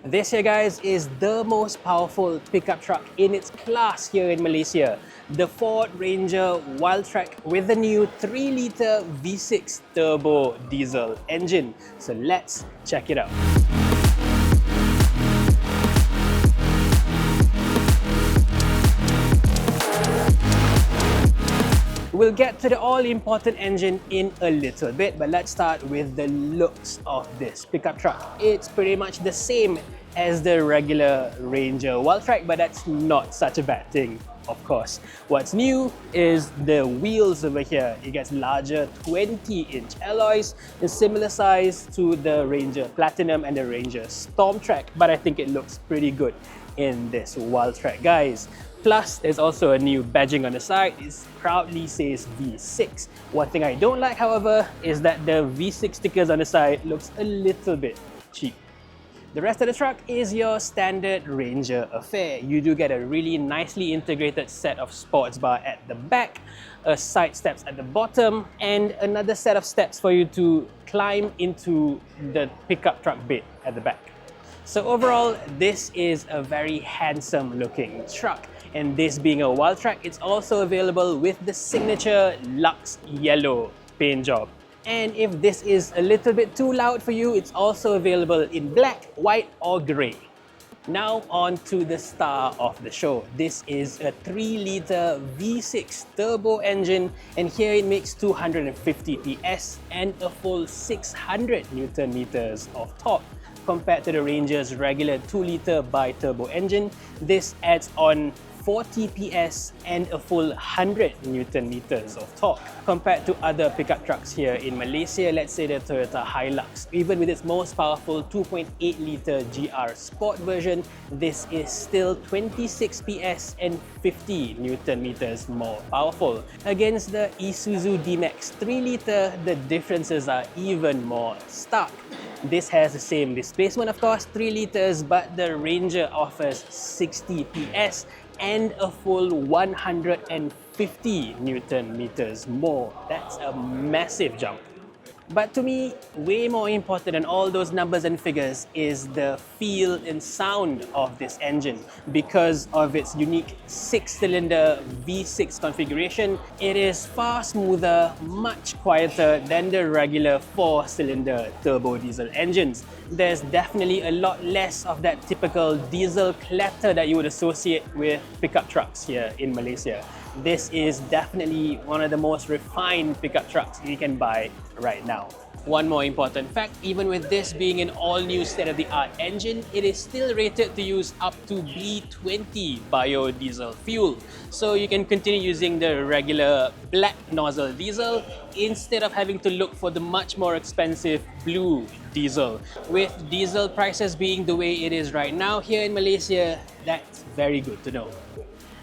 This here, guys, is the most powerful pickup truck in its class here in Malaysia. The Ford Ranger WildTrak with the new 3-litre V6 turbo diesel engine. So let's check it out. We'll get to the all-important engine in a little bit, but let's start with the looks of this pickup truck. It's pretty much the same as the regular Ranger WildTrak, but that's not such a bad thing, of course. What's new is the wheels over here. It gets larger 20-inch alloys, a similar size to the Ranger Platinum and the Ranger Stormtrack, but I think it looks pretty good in this WildTrak, guys. Plus, there's also a new badging on the side. It proudly says V6. One thing I don't like, however, is that the V6 stickers on the side looks a little bit cheap. The rest of the truck is your standard Ranger affair. You do get a really nicely integrated set of sports bar at the back, a side steps at the bottom, and another set of steps for you to climb into the pickup truck bed at the back. So overall, this is a very handsome looking truck. And this being a WildTrak, it's also available with the signature Lux Yellow paint job. And if this is a little bit too loud for you, it's also available in black, white or grey. Now on to the star of the show. This is a 3-litre V6 turbo engine, and here it makes 250 PS and a full 600 Newton meters of torque. Compared to the Ranger's regular 2-litre bi-turbo engine, this adds on 40 PS and a full 100 Newton meters of torque. Compared to other pickup trucks here in Malaysia, let's say the Toyota Hilux, even with its most powerful 2.8-litre GR Sport version, this is still 26 PS and 50 Newton meters more powerful. Against the Isuzu D-Max 3-litre, the differences are even more stark. This has the same displacement, of course, 3 litres, but the Ranger offers 60 PS and a full 150 Newton meters more. That's a massive jump. But to me, way more important than all those numbers and figures is the feel and sound of this engine. Because of its unique 6-cylinder V6 configuration, it is far smoother, much quieter than the regular 4-cylinder turbo diesel engines. There's definitely a lot less of that typical diesel clatter that you would associate with pickup trucks here in Malaysia. This is definitely one of the most refined pickup trucks you can buy right now. One more important fact, even with this being an all-new state-of-the-art engine, it is still rated to use up to B20 biodiesel fuel. So you can continue using the regular black nozzle diesel instead of having to look for the much more expensive blue diesel. With diesel prices being the way it is right now here in Malaysia, that's very good to know.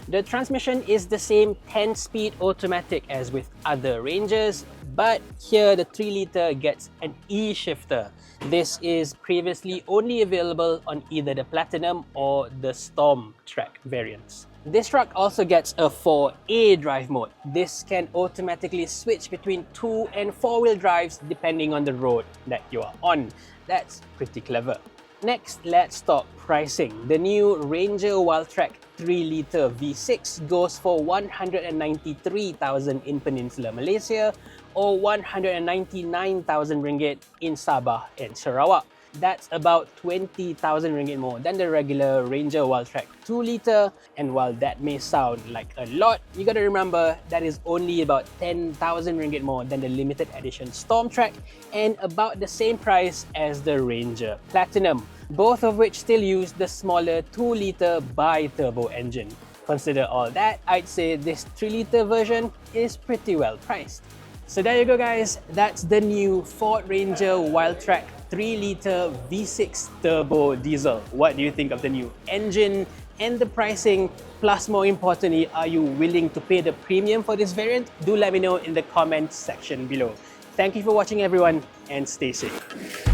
The transmission is the same 10-speed automatic as with other Rangers, but here the 3-litre gets an E-shifter. This is previously only available on either the Platinum or the Stormtrack variants. This truck also gets a 4A drive mode. This can automatically switch between 2- and 4-wheel drives depending on the road that you are on. That's pretty clever. Next, let's talk pricing. The new Ranger WildTrak 3-litre V6 goes for 193,000 in Peninsular Malaysia or 199,000 ringgit in Sabah and Sarawak. That's about 20,000 ringgit more than the regular Ranger WildTrak 2-litre, and while that may sound like a lot, you gotta remember that is only about 10,000 ringgit more than the limited edition Stormtrack and about the same price as the Ranger Platinum, both of which still use the smaller 2-litre bi-turbo engine. Consider all that, I'd say this 3-litre version is pretty well priced. So there you go, guys, that's the new Ford Ranger WildTrak 3-litre V6 turbo diesel. What do you think of the new engine and the pricing? Plus, more importantly, are you willing to pay the premium for this variant? Do let me know in the comments section below. Thank you for watching, everyone, and stay safe.